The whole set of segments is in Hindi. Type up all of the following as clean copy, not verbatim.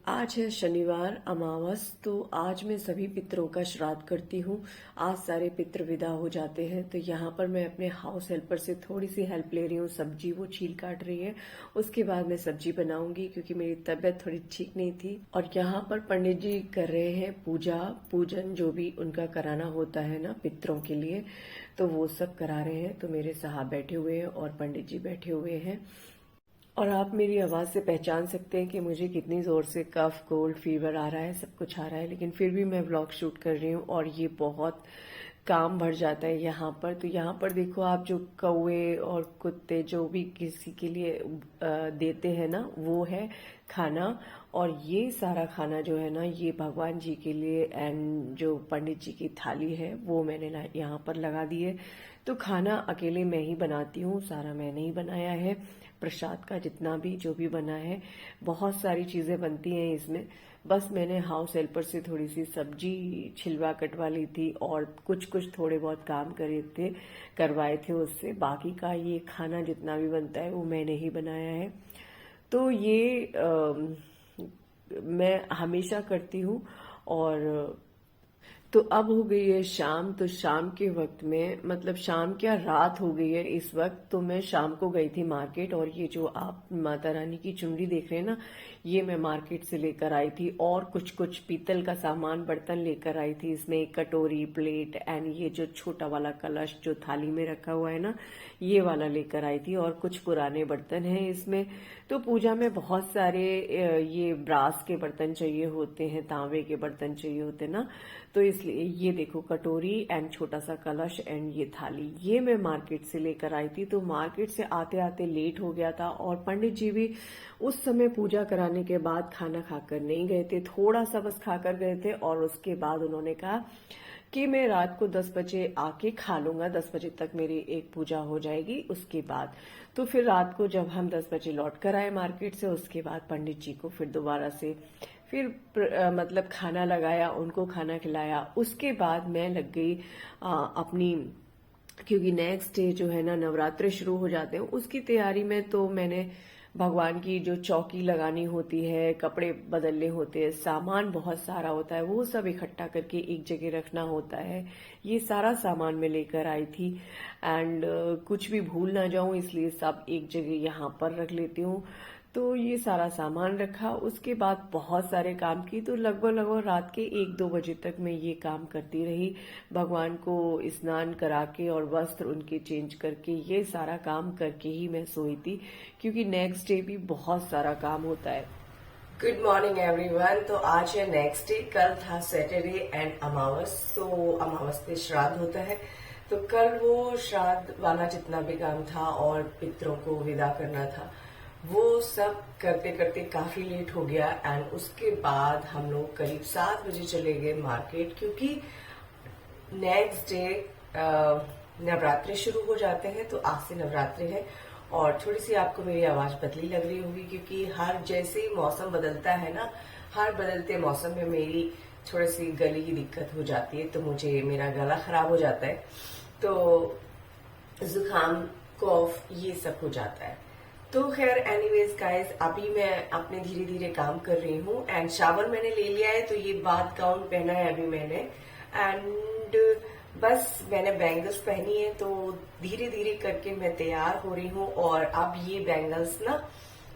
आज है शनिवार अमावस। तो आज मैं सभी पितरों का श्राद्ध करती हूँ। आज सारे पितर विदा हो जाते हैं, तो यहाँ पर मैं अपने हाउस हेल्पर से थोड़ी सी हेल्प ले रही हूँ। सब्जी वो छील काट रही है, उसके बाद मैं सब्जी बनाऊंगी क्योंकि मेरी तबीयत थोड़ी ठीक नहीं थी। और यहाँ पर पंडित जी कर रहे हैं पूजा पूजन, जो भी उनका कराना होता है ना पितरों के लिए, तो वो सब करा रहे हैं। तो मेरे साहब बैठे हुए हैं और पंडित जी बैठे हुए हैं। और आप मेरी आवाज़ से पहचान सकते हैं कि मुझे कितनी ज़ोर से कफ कोल्ड फीवर आ रहा है, सब कुछ आ रहा है, लेकिन फिर भी मैं व्लॉग शूट कर रही हूँ और ये बहुत काम बढ़ जाता है यहाँ पर। तो यहाँ पर देखो आप, जो कौवे और कुत्ते जो भी किसी के लिए देते हैं ना, वो है खाना। और ये सारा खाना जो है ना, ये भगवान जी के लिए एंड जो पंडित जी की थाली है वो मैंने यहाँ पर लगा दी है। तो खाना अकेले मैं ही बनाती हूँ, सारा मैंने ही बनाया है। प्रसाद का जितना भी जो भी बना है, बहुत सारी चीज़ें बनती हैं इसमें। बस मैंने हाउस हेल्पर से थोड़ी सी सब्जी छिलवा कटवा ली थी और कुछ कुछ थोड़े बहुत काम करवाए थे उससे। बाकी का ये खाना जितना भी बनता है वो मैंने ही बनाया है। तो ये मैं हमेशा करती हूँ। और तो अब हो गई है शाम। तो शाम के वक्त में, मतलब शाम क्या, रात हो गई है इस वक्त। तो मैं शाम को गई थी मार्केट, और ये जो आप माता रानी की चुनरी देख रहे हैं ना, ये मैं मार्केट से लेकर आई थी। और कुछ कुछ पीतल का सामान, बर्तन लेकर आई थी। इसमें एक कटोरी, प्लेट एंड ये जो छोटा वाला कलश जो थाली में रखा हुआ है ना, ये वाला लेकर आई थी। और कुछ पुराने बर्तन हैं इसमें। तो पूजा में बहुत सारे ये ब्रास के बर्तन चाहिए होते हैं, तांबे के बर्तन चाहिए होते हैं ना। तो इसलिए ये देखो, कटोरी एंड छोटा सा कलश एंड ये थाली, ये मैं मार्केट से लेकर आई थी। तो मार्केट से आते आते लेट हो गया था, और पंडित जी भी उस समय पूजा कराने के बाद खाना खाकर नहीं गए थे, थोड़ा सा बस खाकर गए थे। और उसके बाद उन्होंने कहा कि मैं रात को 10 बजे आके खा लूंगा, 10 बजे तक मेरी एक पूजा हो जाएगी उसके बाद। तो फिर रात को जब हम 10 बजे लौट कर आए मार्केट से, उसके बाद पंडित जी को फिर दोबारा से मतलब खाना लगाया, उनको खाना खिलाया। उसके बाद मैं लग गई अपनी, क्योंकि नेक्स्ट डे जो है ना नवरात्रे शुरू हो जाते हैं, उसकी तैयारी में। तो मैंने भगवान की जो चौकी लगानी होती है, कपड़े बदलने होते हैं, सामान बहुत सारा होता है, वो सब इकट्ठा करके एक जगह रखना होता है। ये सारा सामान मैं लेकर आई थी। एंड कुछ भी भूल ना जाऊं, इसलिए सब एक जगह यहाँ पर रख लेती हूँ। तो ये सारा सामान रखा, उसके बाद बहुत सारे काम की। तो लगभग लगभग रात के 1-2 बजे तक मैं ये काम करती रही। भगवान को स्नान करा के और वस्त्र उनके चेंज करके, ये सारा काम करके ही मैं सोई थी, क्योंकि नेक्स्ट डे भी बहुत सारा काम होता है। Good morning everyone. तो आज है नेक्स्ट डे। कल था सैटरडे एंड अमावस। तो अमावस पे श्राद्ध होता है। तो कल वो श्राद्ध वाला जितना भी काम था और पितरों को विदा करना था, वो सब करते करते काफी लेट हो गया। एंड उसके बाद हम लोग करीब 7 बजे चले गए मार्केट, क्योंकि नेक्स्ट डे नवरात्रे शुरू हो जाते हैं। तो आज से नवरात्रे है। और थोड़ी सी आपको मेरी आवाज बदली लग रही होगी, क्योंकि हर जैसे ही मौसम बदलता है ना, हर बदलते मौसम में मेरी थोड़ी सी गले की दिक्कत हो जाती है। तो मुझे मेरा गला खराब हो जाता है, तो जुकाम, कॉफ, ये सब हो जाता है। तो खैर एनीवेज गाइस, अभी मैं अपने धीरे धीरे काम कर रही हूँ। एंड शावर मैंने ले लिया है। तो ये बाथ गाउन पहना है अभी मैंने। एंड बस मैंने बैंगल्स पहनी है। तो धीरे धीरे करके मैं तैयार हो रही हूँ। और अब ये बैंगल्स ना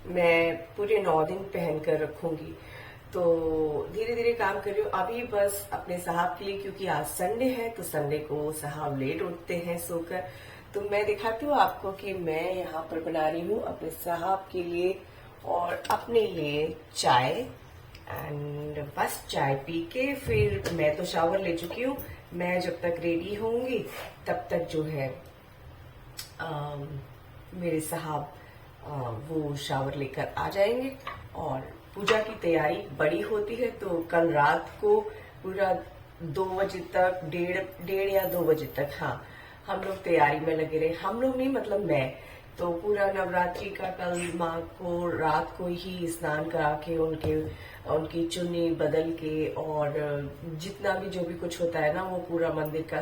मैं पूरे 9 दिन पहन कर रखूंगी। तो धीरे धीरे काम कर रही हूँ अभी, बस अपने साहब के लिए, क्योंकि आज संडे है। तो संडे को साहब लेट उठते हैं सोकर। तो मैं दिखाती हूँ आपको कि मैं यहाँ पर बना रही हूँ अपने साहब के लिए और अपने लिए चाय। एंड बस चाय पी के फिर मैं तो शावर ले चुकी हूँ। मैं जब तक रेडी होंगी तब तक जो है मेरे साहब वो शावर लेकर आ जाएंगे। और पूजा की तैयारी बड़ी होती है। तो कल रात को पूरा 2 बजे तक, डेढ़ या 2 बजे तक, हाँ, हम लोग तैयारी में लगे रहे। हम लोग नहीं, मतलब मैं तो पूरा नवरात्रि का कल माँ को रात को ही स्नान करा के उनकी चुन्नी बदल के, और जितना भी जो भी कुछ होता है ना, वो पूरा मंदिर का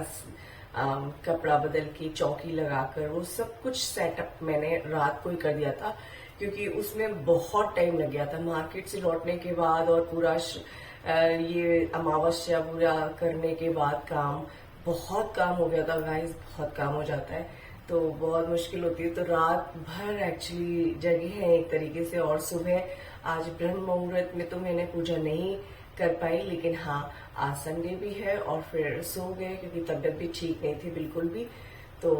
कपड़ा बदल के, चौकी लगाकर, वो सब कुछ सेटअप मैंने रात को ही कर दिया था। क्योंकि उसमें बहुत टाइम लग गया था मार्केट से लौटने के बाद, और पूरा ये अमावस्या पूरा करने के बाद काम, बहुत काम हो गया था गाइस, बहुत काम हो जाता है तो बहुत मुश्किल होती है। तो रात भर एक्चुअली जगी है एक तरीके से, और सुबह आज ब्रह्म मुहूर्त में तो मैंने पूजा नहीं कर पाई, लेकिन हाँ आज संडे भी है और फिर सो गए क्योंकि तबीयत भी ठीक नहीं थी बिल्कुल भी। तो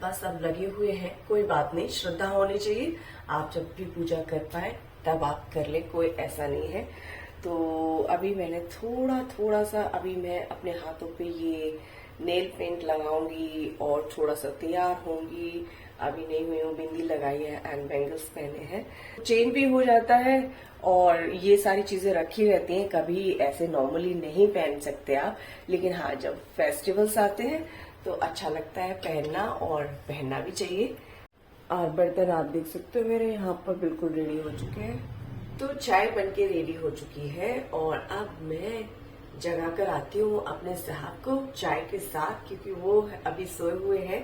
बस अब लगे हुए हैं, कोई बात नहीं, श्रद्धा होनी चाहिए। आप जब भी पूजा कर पाए तब आप कर ले, कोई ऐसा नहीं है। तो अभी मैंने थोड़ा सा अभी मैं अपने हाथों पे ये नेल पेंट लगाऊंगी और थोड़ा सा तैयार होंगी। अभी नहीं हुई हूँ, बिंदी लगाई है एंड बैंगल्स पहने हैं, चेन भी हो जाता है और ये सारी चीजें रखी रहती हैं। कभी ऐसे नॉर्मली नहीं पहन सकते आप, लेकिन हाँ जब फेस्टिवल्स आते हैं तो अच्छा लगता है पहनना, और पहनना भी चाहिए। और बर्तन आप देख सकते हो मेरे यहाँ पर बिल्कुल रेडी हो चुके हैं। तो चाय बनके रेडी हो चुकी है और अब मैं जगा कर आती हूँ अपने साहब को चाय के साथ, क्योंकि वो अभी सोए हुए हैं।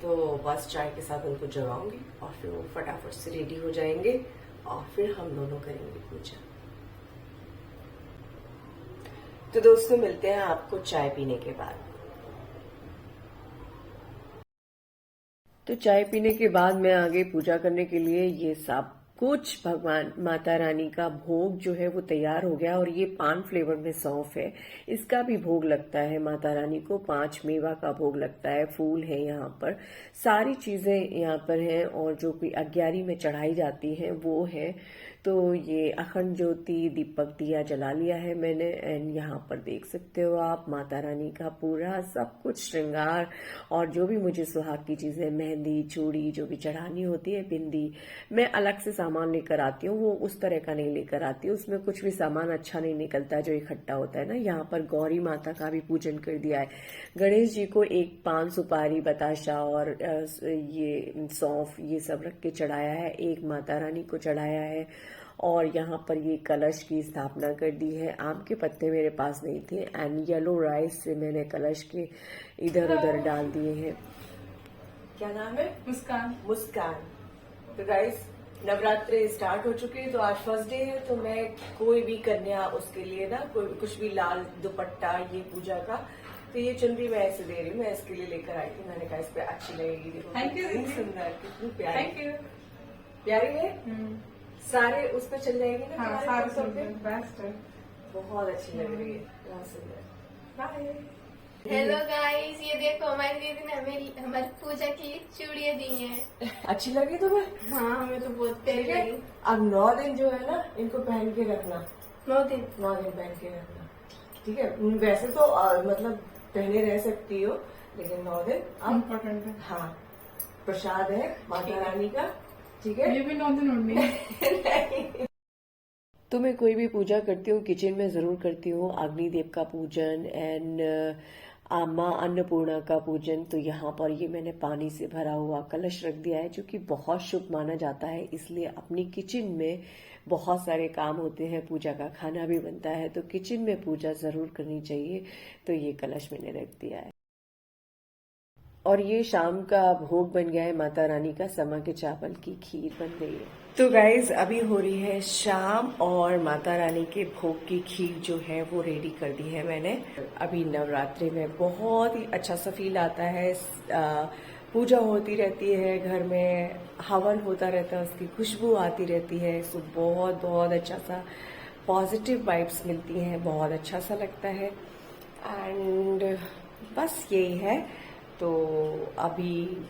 तो बस चाय के साथ उनको जगाऊंगी और फिर वो फटाफट से रेडी हो जाएंगे और फिर हम दोनों करेंगे पूजा। तो दोस्तों मिलते हैं आपको चाय पीने के बाद। तो चाय पीने के बाद मैं आगे पूजा करने के लिए ये सब कुछ भगवान माता रानी का भोग जो है वो तैयार हो गया, और ये पान फ्लेवर में सौंफ है, इसका भी भोग लगता है माता रानी को। 5 मेवा का भोग लगता है, फूल है यहाँ पर, सारी चीजें यहाँ पर हैं, और जो भी 11 में चढ़ाई जाती है वो है। तो ये अखंड ज्योति दीपक दिया जला लिया है मैंने, एंड यहाँ पर देख सकते हो आप माता रानी का पूरा सब कुछ श्रृंगार, और जो भी मुझे सुहाग की चीजें, मेहंदी, चूड़ी जो भी चढ़ानी होती है, बिंदी, मैं अलग से सामान लेकर आती हूँ, वो उस तरह का नहीं लेकर आती हूँ, उसमें कुछ भी सामान अच्छा नहीं निकलता जो इकट्ठा होता है ना। यहाँ पर गौरी माता का भी पूजन कर दिया है, गणेश जी को एक पान सुपारी बताशा और ये सौंफ ये सब रख के चढ़ाया है, एक माता रानी को चढ़ाया है, और यहाँ पर ये कलश की स्थापना कर दी है। आम के पत्ते मेरे पास नहीं थे, एंड येलो राइस से मैंने कलश के इधर उधर डाल दिए हैं। क्या नाम है? मुस्कान। मुस्कान। तो गाइस नवरात्रि स्टार्ट हो चुके हैं, तो आज फर्स्ट डे है, तो मैं कोई भी कन्या उसके लिए ना कोई कुछ भी लाल दुपट्टा ये पूजा का, तो ये चुनरी मैं ऐसे दे रही हूँ, मैं इसके लिए लेकर आई थी। मैंने कहा इस पे अच्छी लगेगी, देखो कितनी सुंदर, कितनी प्यारी। Thank you. प्यारी है, सारे उस पर चल जाएगी ना? हाँ, सारे सब बेस्ट है, बहुत अच्छी लग रही है, बहुत सुंदर। बाय। हेलो गाइस, ये देखो हमारी दीदी ने हमें हमारी पूजा के लिए चूड़ियाँ दी हैं। अच्छी लगी तुम्हें? हाँ हमें तो बहुत प्यारी ठीक है, लगी। अब 9 दिन जो है ना इनको पहन के रखना, 9 दिन 9 दिन पहन के रखना, ठीक है। वैसे तो मतलब पहने रह सकती हो, लेकिन 9 दिन अब इम्पोर्टेंट है। हाँ, प्रसाद है माता रानी का, ठीक है। ये भी 9 दिन उड़नी तो मैं कोई भी पूजा करती हूँ किचन में जरूर करती हूँ, अग्निदेव का पूजन एंड माँ अन्नपूर्णा का पूजन। तो यहाँ पर ये मैंने पानी से भरा हुआ कलश रख दिया है, जो कि बहुत शुभ माना जाता है, इसलिए अपनी किचन में बहुत सारे काम होते हैं, पूजा का खाना भी बनता है, तो किचन में पूजा जरूर करनी चाहिए। तो ये कलश मैंने रख दिया है, और ये शाम का भोग बन गया है माता रानी का, समा के चावल की खीर बन गई है। तो गाइज अभी हो रही है शाम, और माता रानी के भोग की खीर जो है वो रेडी कर दी है मैंने। अभी नवरात्रि में बहुत ही अच्छा सा फील आता है, पूजा होती रहती है घर में, हवन होता रहता है, उसकी खुशबू आती रहती है, सो बहुत बहुत अच्छा सा पॉजिटिव वाइब्स मिलती हैं, बहुत अच्छा सा लगता है। एंड बस यही है। तो अभी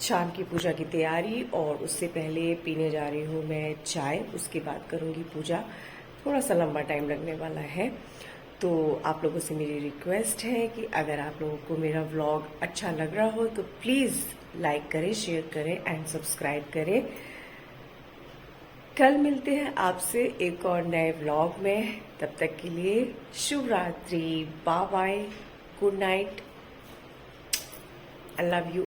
शाम की पूजा की तैयारी, और उससे पहले पीने जा रही हूँ मैं चाय, उसके बाद करूँगी पूजा। थोड़ा सा लंबा टाइम लगने वाला है। तो आप लोगों से मेरी रिक्वेस्ट है कि अगर आप लोगों को मेरा व्लॉग अच्छा लग रहा हो तो प्लीज़ लाइक करें, शेयर करें एंड सब्सक्राइब करें। कल मिलते हैं आपसे एक और नए व्लॉग में, तब तक के लिए शुभ रात्रि, bye bye, good night, I love you.